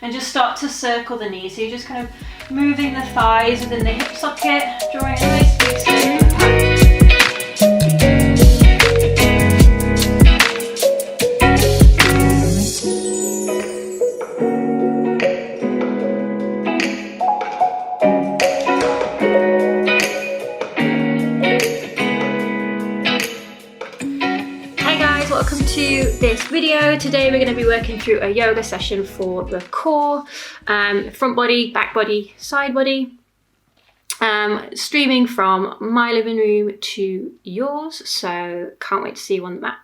and just start to circle the knees. So you're just kind of moving the thighs within the hip socket, drawing a nice big circular pattern. Welcome to this video. Today we're going to be working through a yoga session for the core, front body, back body, side body, streaming from my living room to yours, so can't wait to see you on the mat.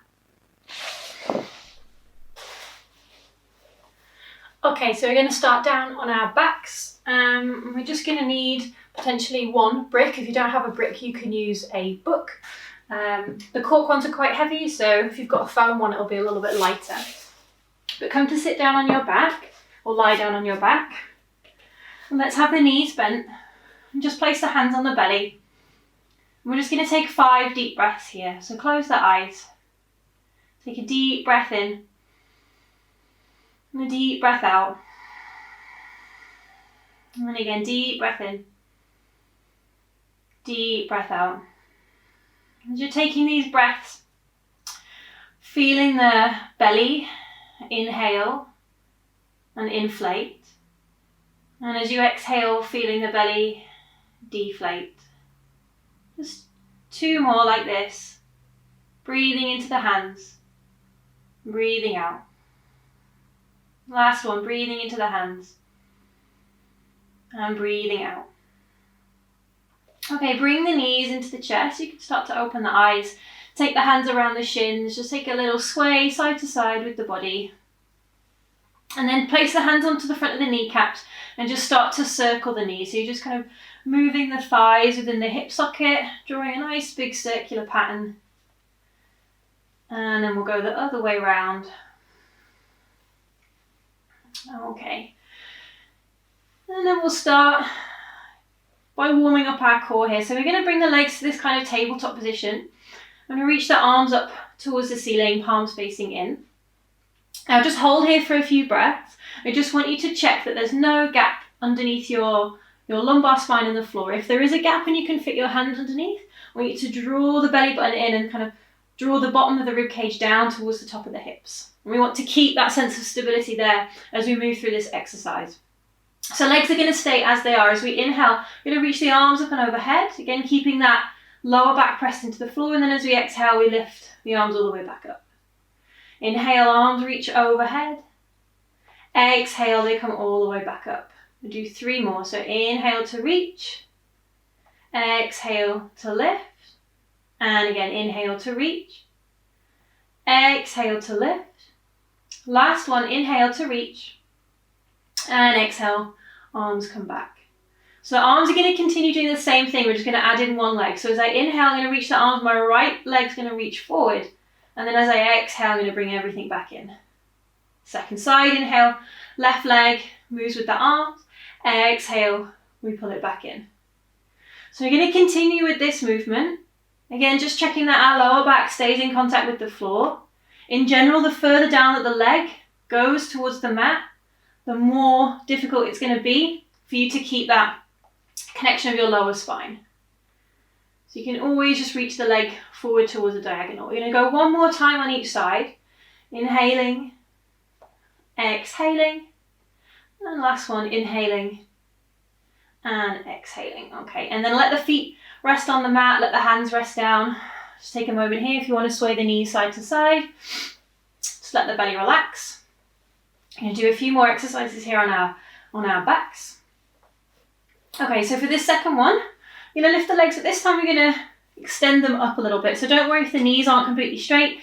Okay, so we're going to start down on our backs. We're just going to need potentially one brick. If you don't have a brick, you can use a book. The cork ones are quite heavy, so if you've got a foam one, it'll be a little bit lighter. But come to sit down on your back, or lie down on your back. And let's have the knees bent, and just place the hands on the belly. And we're just going to take 5 deep breaths here, so close the eyes. Take a deep breath in, and a deep breath out. And then again, deep breath in, deep breath out. As you're taking these breaths, feeling the belly inhale and inflate. And as you exhale, feeling the belly deflate. Just 2 more like this. Breathing into the hands, breathing out. Last one, breathing into the hands and breathing out. Okay, bring the knees into the chest. You can start to open the eyes. Take the hands around the shins. Just take a little sway side to side with the body. And then place the hands onto the front of the kneecaps and just start to circle the knees. So you're just kind of moving the thighs within the hip socket, drawing a nice big circular pattern. And then we'll go the other way around. Okay. And then we'll start by warming up our core here. So we're going to bring the legs to this kind of tabletop position. I'm going to reach the arms up towards the ceiling, palms facing in. Now just hold here for a few breaths. I just want you to check that there's no gap underneath your lumbar spine and the floor. If there is a gap and you can fit your hand underneath, I want you to draw the belly button in and kind of draw the bottom of the rib cage down towards the top of the hips. And we want to keep that sense of stability there as we move through this exercise. So legs are going to stay as they are. As we inhale, we're going to reach the arms up and overhead. Again, keeping that lower back pressed into the floor. And then as we exhale, we lift the arms all the way back up. Inhale, arms reach overhead. Exhale, they come all the way back up. We'll do 3 more. So inhale to reach. Exhale to lift. And again, inhale to reach. Exhale to lift. Last one, inhale to reach. And exhale, arms come back. So the arms are going to continue doing the same thing. We're just going to add in 1 leg. So as I inhale, I'm going to reach the arms. My right leg's going to reach forward. And then as I exhale, I'm going to bring everything back in. Second side, inhale, left leg moves with the arms. Exhale, we pull it back in. So we're going to continue with this movement. Again, just checking that our lower back stays in contact with the floor. In general, the further down that the leg goes towards the mat, the more difficult it's going to be for you to keep that connection of your lower spine. So you can always just reach the leg forward towards the diagonal. We're going to go 1 more time on each side. Inhaling, exhaling, and last one, inhaling and exhaling. Okay, and then let the feet rest on the mat, let the hands rest down. Just take a moment here if you want to sway the knees side to side. Just let the belly relax. I'm going to do a few more exercises here on our backs. Okay, so for this second one, you're going to lift the legs, but this time we're going to extend them up a little bit. So don't worry if the knees aren't completely straight,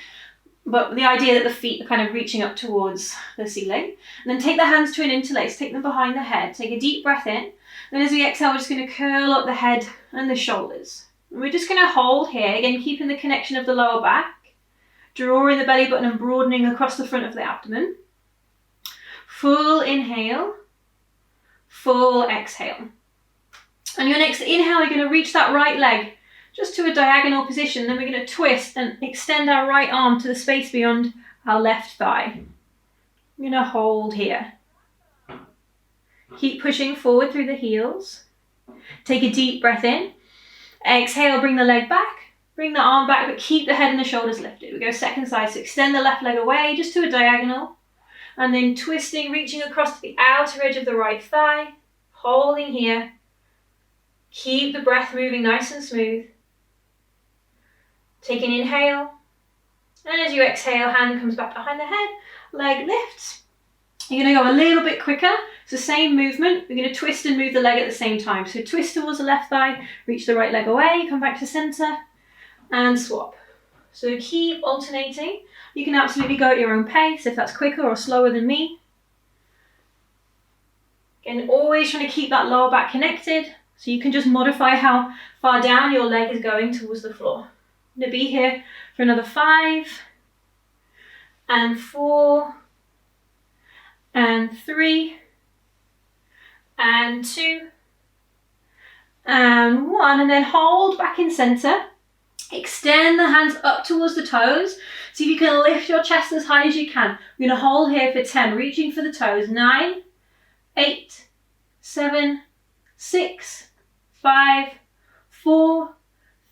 but the idea that the feet are kind of reaching up towards the ceiling. And then take the hands to an interlace, take them behind the head, take a deep breath in. Then as we exhale, we're just going to curl up the head and the shoulders. And we're just going to hold here, again, keeping the connection of the lower back, drawing the belly button and broadening across the front of the abdomen. Full inhale, full exhale. On your next inhale, we're going to reach that right leg just to a diagonal position. Then we're going to twist and extend our right arm to the space beyond our left thigh. I'm going to hold here. Keep pushing forward through the heels. Take a deep breath in. Exhale, bring the leg back. Bring the arm back, but keep the head and the shoulders lifted. We go second side, so extend the left leg away just to a diagonal. And then twisting, reaching across to the outer edge of the right thigh. Holding here. Keep the breath moving nice and smooth. Take an inhale. And as you exhale, hand comes back behind the head, leg lifts. You're going to go a little bit quicker. It's the same movement. We're going to twist and move the leg at the same time. So twist towards the left thigh, reach the right leg away, come back to center, and swap. So keep alternating. You can absolutely go at your own pace if that's quicker or slower than me. Again, always trying to keep that lower back connected. So you can just modify how far down your leg is going towards the floor. I'm going to be here for another 5, and 4, and 3, and 2, and 1, and then hold back in center. Extend the hands up towards the toes. See if you can lift your chest as high as you can. We're going to hold here for 10, reaching for the toes. 9, 8, 7, 6, 5, 4,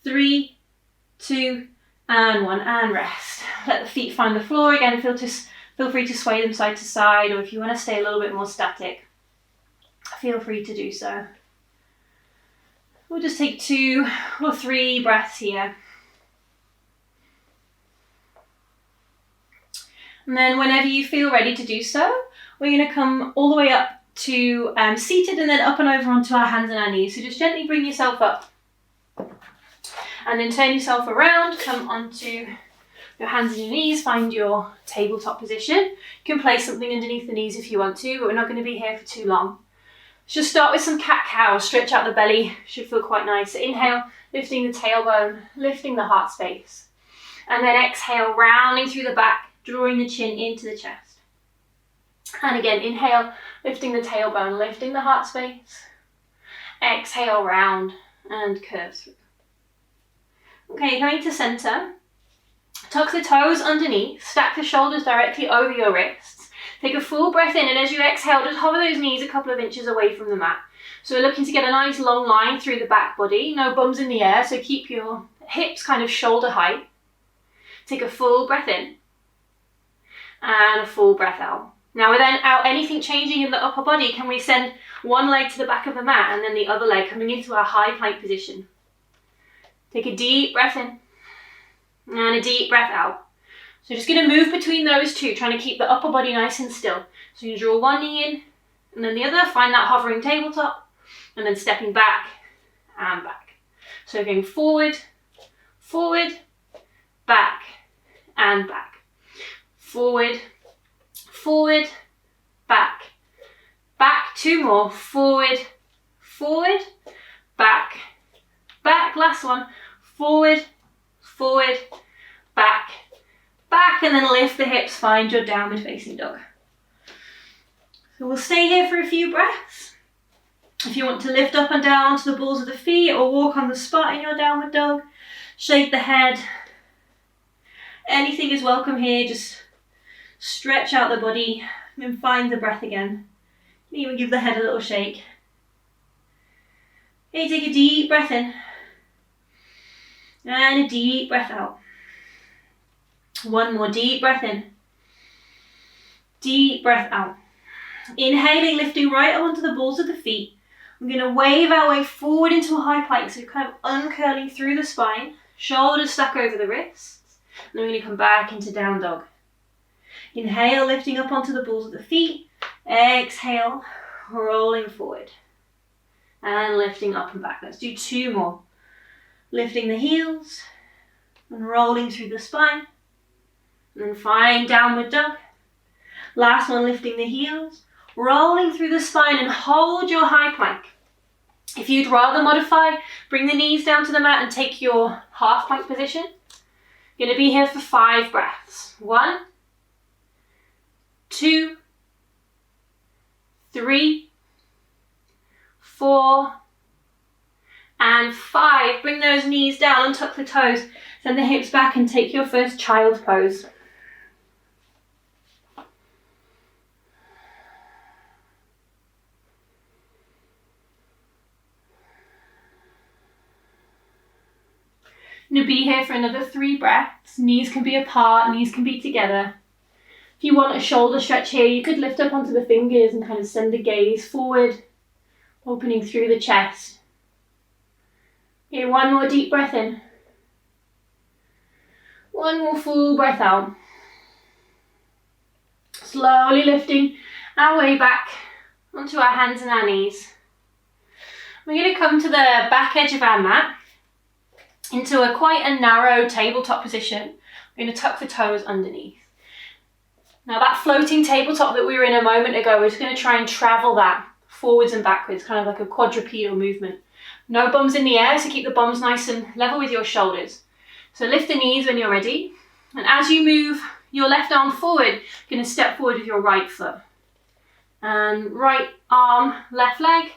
3, 2, and 1, and rest. Let the feet find the floor again. Feel free to sway them side to side, or if you want to stay a little bit more static, feel free to do so. We'll just take 2 or 3 breaths here. And then whenever you feel ready to do so, we're going to come all the way up to seated, and then up and over onto our hands and our knees. So just gently bring yourself up. And then turn yourself around, come onto your hands and your knees, find your tabletop position. You can place something underneath the knees if you want to, but we're not going to be here for too long. Just start with some cat-cow, stretch out the belly, should feel quite nice. So inhale, lifting the tailbone, lifting the heart space. And then exhale, rounding through the back, drawing the chin into the chest. And again, inhale, lifting the tailbone, lifting the heart space. Exhale, round and curve through. Okay, coming to center. Tuck the toes underneath, stack the shoulders directly over your wrists. Take a full breath in, and as you exhale, just hover those knees a couple of inches away from the mat. So we're looking to get a nice long line through the back body, no bums in the air, so keep your hips kind of shoulder height. Take a full breath in, and a full breath out. Now without anything changing in the upper body, can we send one leg to the back of the mat, and then the other leg coming into our high plank position. Take a deep breath in, and a deep breath out. So just going to move between those two, trying to keep the upper body nice and still. So you draw one knee in, and then the other, find that hovering tabletop, and then stepping back and back. So going forward, forward, back, and back. Forward, forward, back, back. 2 more, forward, forward, back, back. Last one, forward, forward, back, back, and then lift the hips, find your downward facing dog. So we'll stay here for a few breaths. If you want to lift up and down onto the balls of the feet or walk on the spot in your downward dog, shake the head. Anything is welcome here, just stretch out the body and find the breath again. You can even give the head a little shake. Okay, take a deep breath in and a deep breath out. One more deep breath in, deep breath out. Inhaling, lifting right up onto the balls of the feet. We're going to wave our way forward into a high plank, so kind of uncurling through the spine, shoulders stuck over the wrists, and then we're going to come back into down dog. Inhale, lifting up onto the balls of the feet. Exhale, rolling forward and lifting up and back. Let's do 2 more. Lifting the heels and rolling through the spine. And then find downward dog. Last one, lifting the heels, rolling through the spine, and hold your high plank. If you'd rather modify, bring the knees down to the mat and take your half plank position. You're going to be here for 5 breaths. 1, 2, 3, 4, and 5. Bring those knees down and tuck the toes. Send the hips back and take your first child's pose. I'm going to be here for another 3 breaths. Knees can be apart, knees can be together. If you want a shoulder stretch here, you could lift up onto the fingers and kind of send the gaze forward, opening through the chest. Okay, 1 more deep breath in. 1 more full breath out. Slowly lifting our way back onto our hands and our knees. We're going to come to the back edge of our mat into quite a narrow tabletop position. We're going to tuck the toes underneath. Now that floating tabletop that we were in a moment ago, we're just going to try and travel that forwards and backwards, kind of like a quadrupedal movement. No bums in the air, so keep the bums nice and level with your shoulders. So lift the knees when you're ready. And as you move your left arm forward, you're going to step forward with your right foot. And right arm, left leg.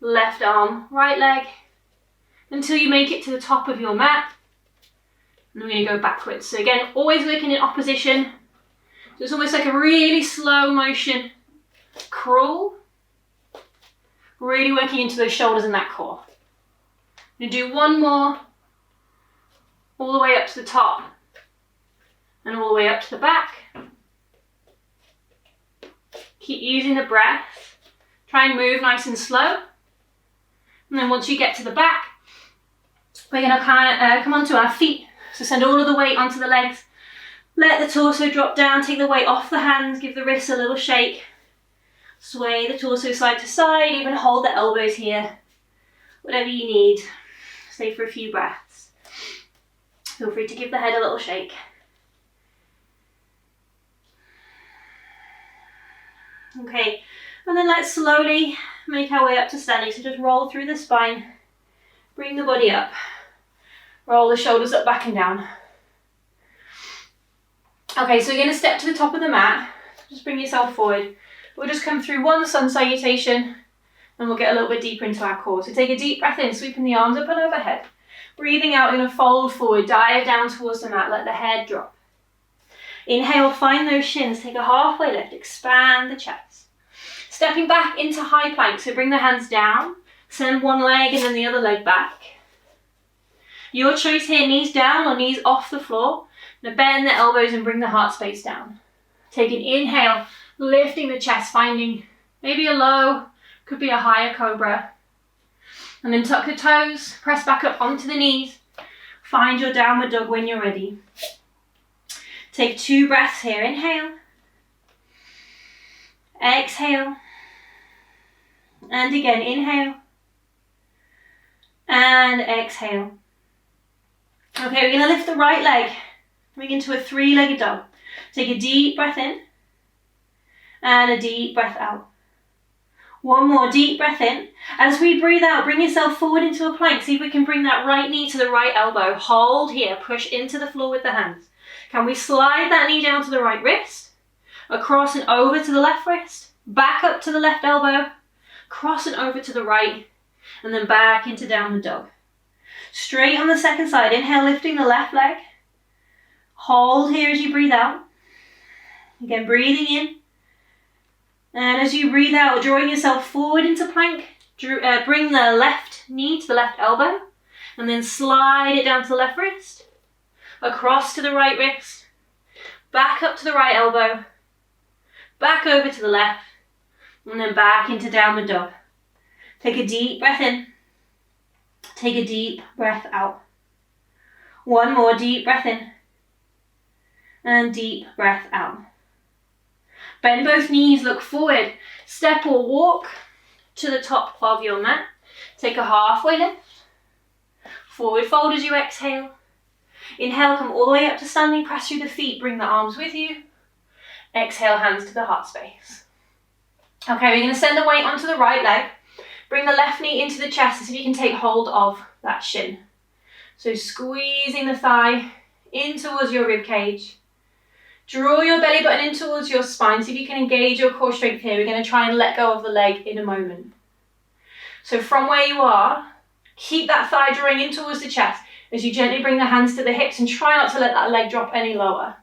Left arm, right leg. Until you make it to the top of your mat. And we're going to go backwards. So again, always working in opposition. So it's almost like a really slow motion crawl. Really working into those shoulders and that core. I'm going to do 1 more. All the way up to the top. And all the way up to the back. Keep using the breath. Try and move nice and slow. And then once you get to the back, we're going to kind of come onto our feet. So send all of the weight onto the legs. Let the torso drop down, take the weight off the hands, give the wrists a little shake. Sway the torso side to side, even hold the elbows here. Whatever you need. Stay for a few breaths. Feel free to give the head a little shake. Okay, and then let's slowly make our way up to standing. So just roll through the spine, bring the body up, roll the shoulders up, back and down. Okay, so you're going to step to the top of the mat, just bring yourself forward. We'll just come through 1 sun salutation and we'll get a little bit deeper into our core. So take a deep breath in, sweeping the arms up and overhead. Breathing out, we're going to fold forward, dive down towards the mat, let the head drop. Inhale, find those shins, take a halfway lift, expand the chest. Stepping back into high plank, so bring the hands down, send one leg and then the other leg back. Your choice here, knees down or knees off the floor. Now bend the elbows and bring the heart space down. Take an inhale, lifting the chest, finding maybe a low, could be a higher cobra. And then tuck the toes, press back up onto the knees. Find your downward dog when you're ready. Take 2 breaths here. Inhale. Exhale. And again, inhale. And exhale. Okay, we're going to lift the right leg. Coming into a 3-legged dog. Take a deep breath in. And a deep breath out. 1 more deep breath in. As we breathe out, bring yourself forward into a plank. See if we can bring that right knee to the right elbow. Hold here. Push into the floor with the hands. Can we slide that knee down to the right wrist? Across and over to the left wrist. Back up to the left elbow. Cross and over to the right. And then back into downward dog. Straight on the second side. Inhale, lifting the left leg. Hold here as you breathe out. Again, breathing in. And as you breathe out, drawing yourself forward into plank. Bring the left knee to the left elbow. And then slide it down to the left wrist. Across to the right wrist. Back up to the right elbow. Back over to the left. And then back into downward dog. Take a deep breath in. Take a deep breath out. 1 more deep breath in. And deep breath out. Bend both knees, look forward. Step or walk to the top of your mat. Take a halfway lift. Forward fold as you exhale. Inhale, come all the way up to standing, press through the feet, bring the arms with you. Exhale, hands to the heart space. Okay, we're going to send the weight onto the right leg. Bring the left knee into the chest so you can take hold of that shin. So squeezing the thigh in towards your rib cage. Draw your belly button in towards your spine so if you can engage your core strength here. We're going to try and let go of the leg in a moment. So from where you are, keep that thigh drawing in towards the chest as you gently bring the hands to the hips and try not to let that leg drop any lower.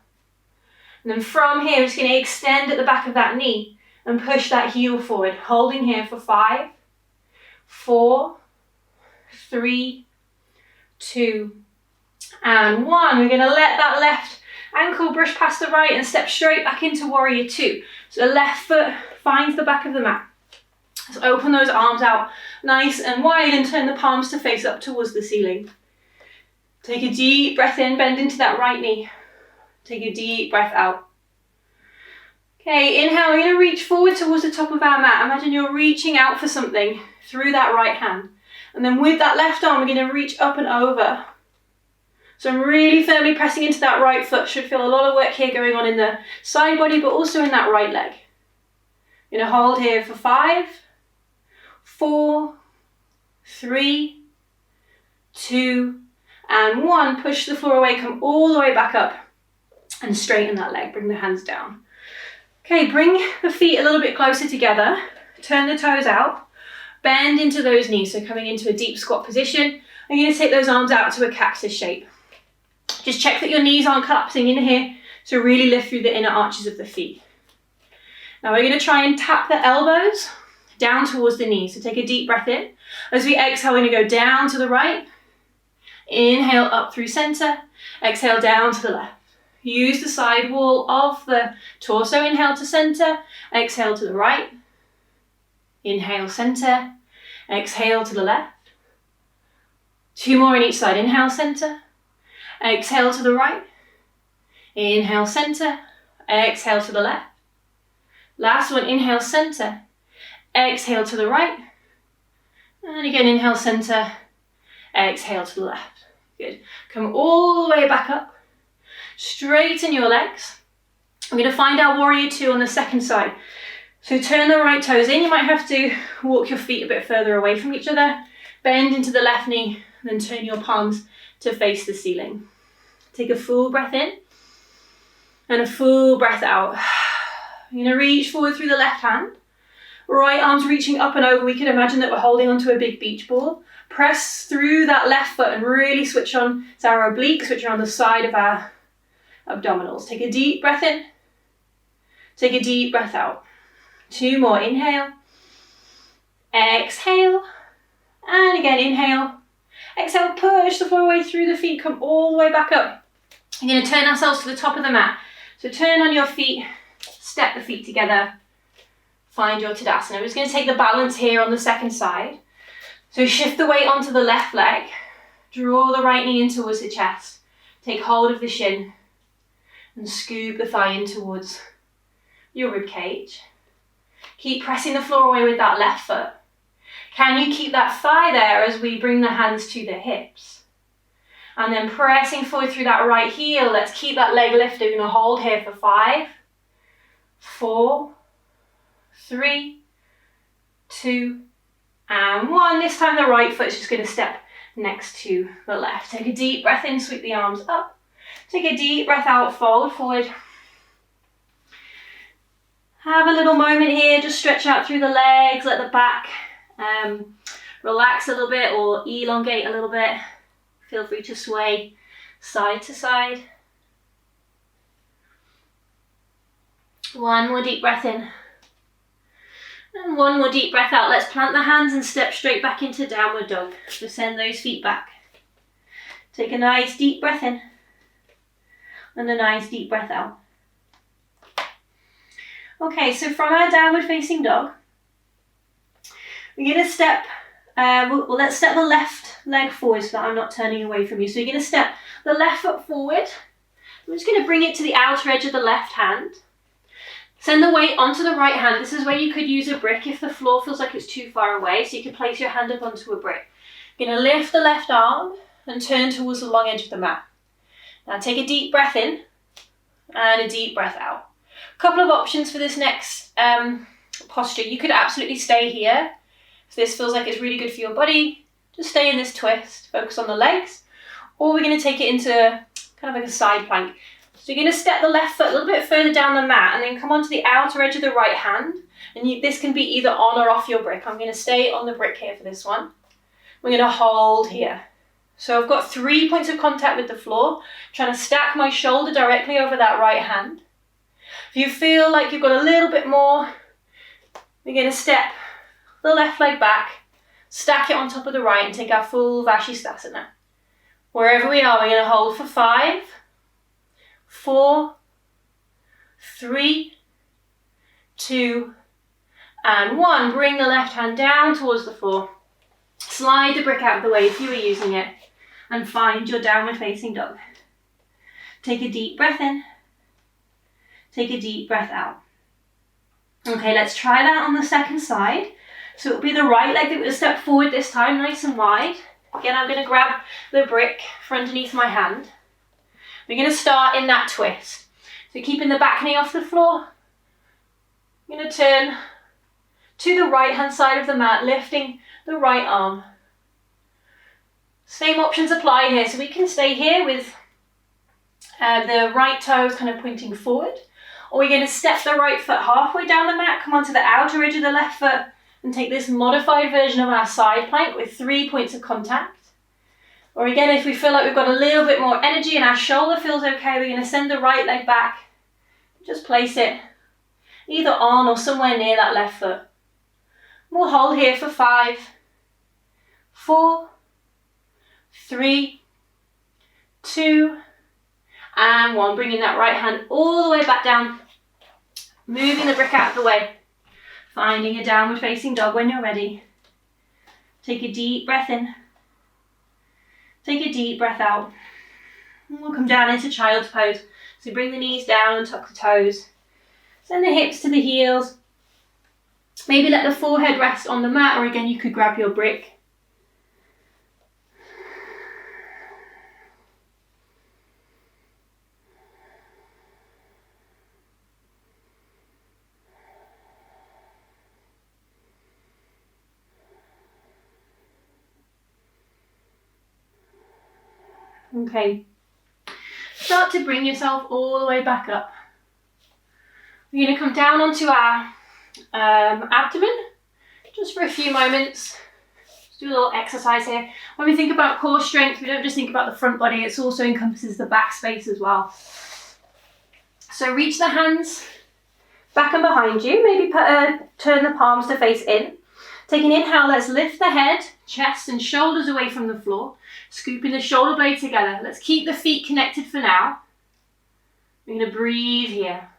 And then from here, we're just going to extend at the back of that knee and push that heel forward, holding here for 5, 4, 3, 2, and 1. We're going to let that left ankle brush past the right and step straight back into warrior 2. So the left foot finds the back of the mat. So open those arms out nice and wide and turn the palms to face up towards the ceiling. Take a deep breath in, bend into that right knee. Take a deep breath out. Okay, inhale, we're going to reach forward towards the top of our mat. Imagine you're reaching out for something through that right hand. And then with that left arm, we're going to reach up and over. So I'm really firmly pressing into that right foot. Should feel a lot of work here going on in the side body, but also in that right leg. You're going to hold here for 5, 4, 3, 2, and 1. Push the floor away, come all the way back up and straighten that leg. Bring the hands down. Okay, bring the feet a little bit closer together. Turn the toes out. Bend into those knees, so coming into a deep squat position. I'm going to take those arms out to a cactus shape. Just check that your knees aren't collapsing in here, so really lift through the inner arches of the feet. Now we're going to try and tap the elbows down towards the knees. So take a deep breath in. As we exhale, we're going to go down to the right. Inhale up through center. Exhale down to the left. Use the side wall of the torso. Inhale to center. Exhale to the right. Inhale center. Exhale to the left. 2 more on each side. Inhale center. Exhale to the right. Inhale center. Exhale to the left. Last one. Inhale center. Exhale to the right. And again, inhale center. Exhale to the left. Good. Come all the way back up. Straighten your legs. We're going to find our warrior 2 on the second side. So turn the right toes in. You might have to walk your feet a bit further away from each other. Bend into the left knee, then turn your palms to face the ceiling. Take a full breath in and a full breath out. You're going to reach forward through the left hand. Right arm's reaching up and over. We can imagine that we're holding onto a big beach ball. Press through that left foot and really switch on to our obliques, which are on the side of our abdominals. Take a deep breath in. Take a deep breath out. 2 more. Inhale. Exhale. And again, inhale. Exhale, push the floor away through the feet. Come all the way back up. We're going to turn ourselves to the top of the mat. So turn on your feet. Step the feet together. Find your Tadasana. We're just going to take the balance here on the second side. So shift the weight onto the left leg. Draw the right knee in towards the chest. Take hold of the shin. And scoop the thigh in towards your rib cage. Keep pressing the floor away with that left foot. Can you keep that thigh there as we bring the hands to the hips? And then pressing forward through that right heel. Let's keep that leg lifted. We're going to hold here for 5, 4, 3, 2, and 1. This time the right foot's just going to step next to the left. Take a deep breath in, sweep the arms up. Take a deep breath out, fold forward. Have a little moment here, just stretch out through the legs, let the back relax a little bit or elongate a little bit. Feel free to sway side to side. 1 more deep breath in. And 1 more deep breath out. Let's plant the hands and step straight back into downward dog. So send those feet back. Take a nice deep breath in. And a nice deep breath out. Okay, so from our downward facing dog, we're going to step, let's step the left leg forward so that I'm not turning away from you. So you're going to step the left foot forward. I'm just going to bring it to the outer edge of the left hand. Send the weight onto the right hand. This is where you could use a brick if the floor feels like it's too far away. So you could place your hand up onto a brick. You're going to lift the left arm and turn towards the long edge of the mat. Now take a deep breath in and a deep breath out. A couple of options for this next posture. You could absolutely stay here. If this feels like it's really good for your body, just stay in this twist. Focus on the legs. Or we're going to take it into kind of like a side plank. So you're going to step the left foot a little bit further down the mat and then come onto the outer edge of the right hand. And this can be either on or off your brick. I'm going to stay on the brick here for this one. We're going to hold here. So I've got 3 points of contact with the floor. Trying to stack my shoulder directly over that right hand. If you feel like you've got a little bit more, we're going to step the left leg back, stack it on top of the right and take our full Vashisthasana. Wherever we are, we're going to hold for 5, 4, 3, 2, and 1. Bring the left hand down towards the floor. Slide the brick out of the way if you were using it, and find your downward facing dog. Take a deep breath in. Take a deep breath out. Okay, let's try that on the second side. So it'll be the right leg that will step forward this time, nice and wide. Again, I'm going to grab the brick for underneath my hand. We're going to start in that twist. So keeping the back knee off the floor. I'm going to turn to the right hand side of the mat, lifting the right arm. Same options apply here. So we can stay here with the right toes kind of pointing forward. Or we're going to step the right foot halfway down the mat, come onto the outer edge of the left foot, and take this modified version of our side plank with 3 points of contact. Or again, if we feel like we've got a little bit more energy and our shoulder feels okay, we're going to send the right leg back. Just place it either on or somewhere near that left foot. We'll hold here for 5, 4, 3, 2, and 1. Bringing that right hand all the way back down, moving the brick out of the way, finding a downward facing dog when you're ready. Take a deep breath in, take a deep breath out. And we'll come down into child's pose. So bring the knees down and tuck the toes. Send the hips to the heels. Maybe let the forehead rest on the mat, or again you could grab your brick. Okay, start to bring yourself all the way back up. We're going to come down onto our abdomen just for a few moments. Just do a little exercise here. When we think about core strength, we don't just think about the front body, it also encompasses the back space as well. So reach the hands back and behind you, maybe turn the palms to face in. Take an inhale, let's lift the head, chest and shoulders away from the floor, scooping the shoulder blade together. Let's keep the feet connected for now. We're going to breathe here.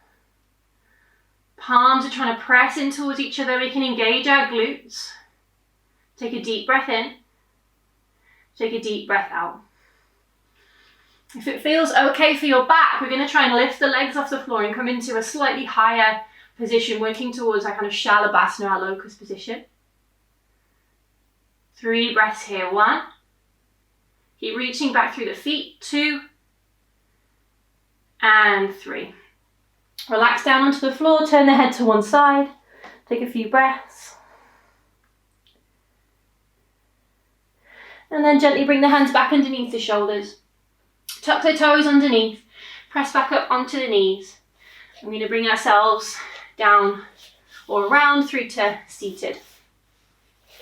Palms are trying to press in towards each other. We can engage our glutes. Take a deep breath in. Take a deep breath out. If it feels okay for your back, we're going to try and lift the legs off the floor and come into a slightly higher position, working towards our kind of Shalabhasana, our locust position. 3 breaths here. 1. Keep reaching back through the feet. 2. And 3. Relax down onto the floor, turn the head to one side. Take a few breaths. And then gently bring the hands back underneath the shoulders. Tuck the toes underneath. Press back up onto the knees. I'm going to bring ourselves down or around through to seated.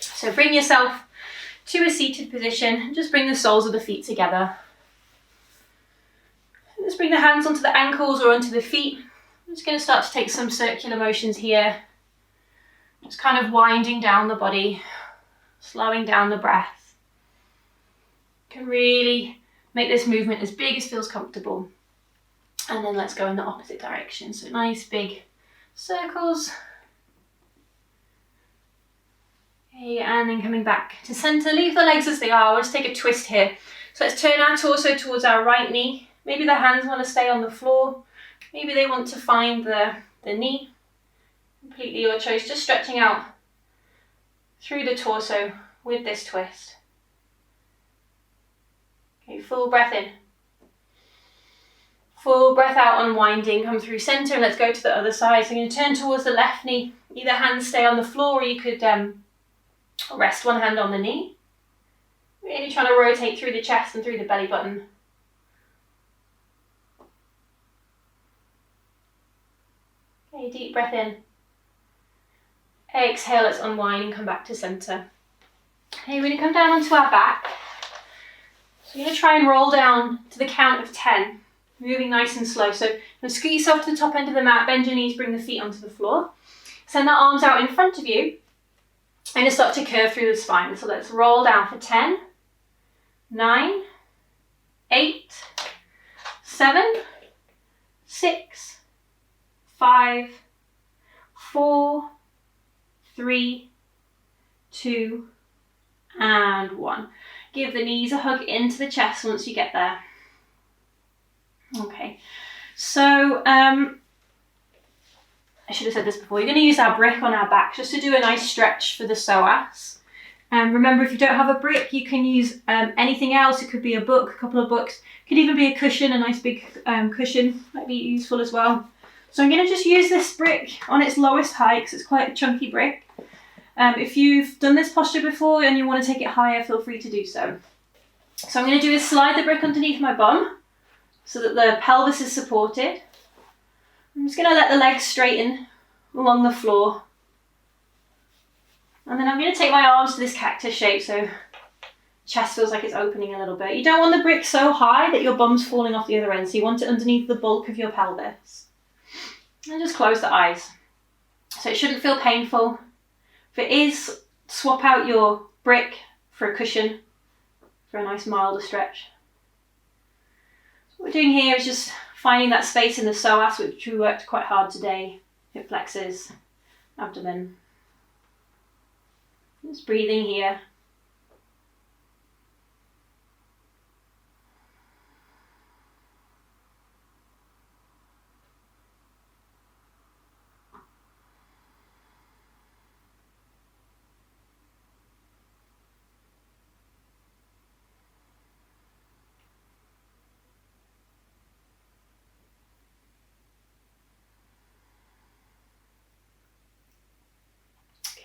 So bring yourself to a seated position and just bring the soles of the feet together. Let's bring the hands onto the ankles or onto the feet. I'm just going to start to take some circular motions here. Just kind of winding down the body, slowing down the breath. You can really make this movement as big as feels comfortable. And then let's go in the opposite direction. So nice big circles. Okay, and then coming back to center. Leave the legs as they are. Let's take a twist here. So let's turn our torso towards our right knee. Maybe the hands want to stay on the floor. Maybe they want to find the knee. Completely your choice. Just stretching out through the torso with this twist. Okay, full breath in. Full breath out, unwinding. Come through center and let's go to the other side. So I'm going to turn towards the left knee. Either hands stay on the floor or you could rest one hand on the knee. Really trying to rotate through the chest and through the belly button. Okay, deep breath in. Exhale, let's unwind and come back to center. Okay, we're going to come down onto our back. So you're going to try and roll down to the count of 10, moving nice and slow. So scoot yourself to the top end of the mat, bend your knees, bring the feet onto the floor. Send the arms out in front of you and just start to curve through the spine. So let's roll down for 10, 9, 8, 7, 6, 5, 4, 3, 2, and 1. Give the knees a hug into the chest once you get there. Okay, so I should have said this before. You're going to use our brick on our back just to do a nice stretch for the psoas. Remember, if you don't have a brick, you can use anything else. It could be a book, a couple of books. It could even be a cushion, a nice big cushion. Might be useful as well. So I'm going to just use this brick on its lowest height because it's quite a chunky brick. If you've done this posture before and you want to take it higher, feel free to do so. So I'm going to do is slide the brick underneath my bum so that the pelvis is supported. I'm just going to let the legs straighten along the floor. And then I'm going to take my arms to this cactus shape so chest feels like it's opening a little bit. You don't want the brick so high that your bum's falling off the other end, so you want it underneath the bulk of your pelvis. And just close the eyes. So it shouldn't feel painful. If it is, swap out your brick for a cushion for a nice milder stretch. So what we're doing here is just finding that space in the psoas, which we worked quite hard today. Hip flexors, abdomen. Just breathing here.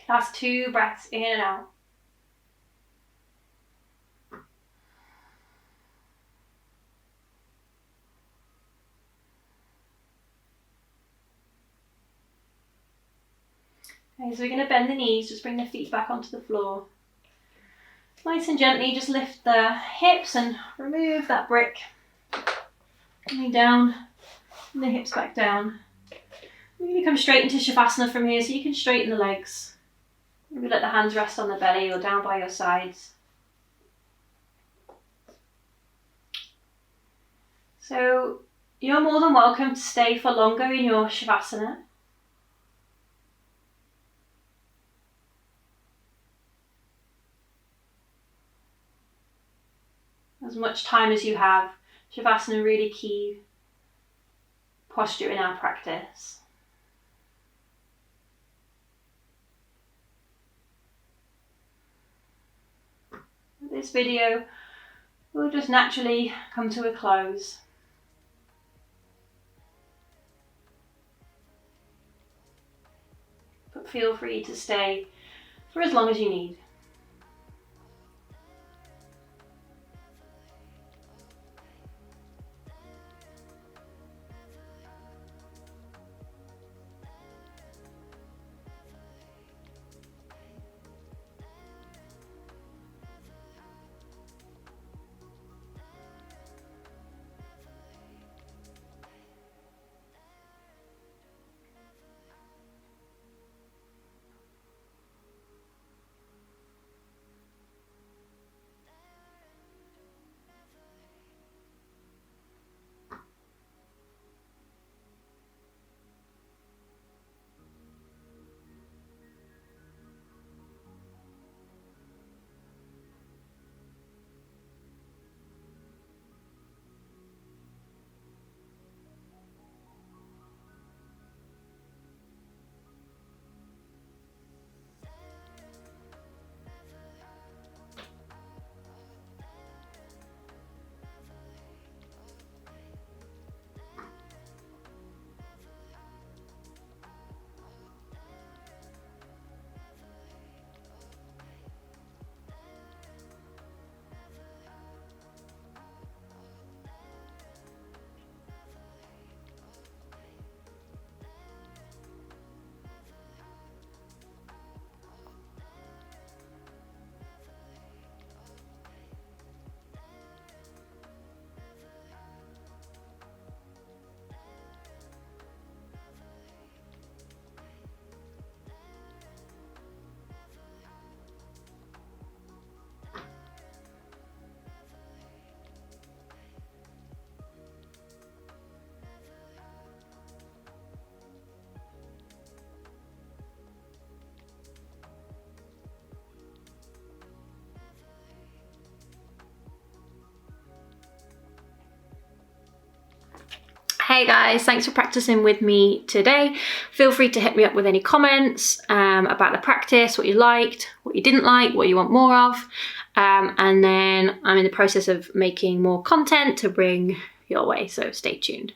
Last 2 breaths in and out. Okay, so we're going to bend the knees, just bring the feet back onto the floor. Nice and gently, just lift the hips and remove that brick. Coming down, and the hips back down. We're going to come straight into Shavasana from here, so you can straighten the legs. Maybe let the hands rest on the belly or down by your sides. So you're more than welcome to stay for longer in your Shavasana. As much time as you have. Shavasana, really key posture in our practice. This video will just naturally come to a close. But feel free to stay for as long as you need. Hey guys, thanks for practicing with me today. Feel free to hit me up with any comments about the practice, what you liked, what you didn't like, what you want more of. And then I'm in the process of making more content to bring your way, so stay tuned.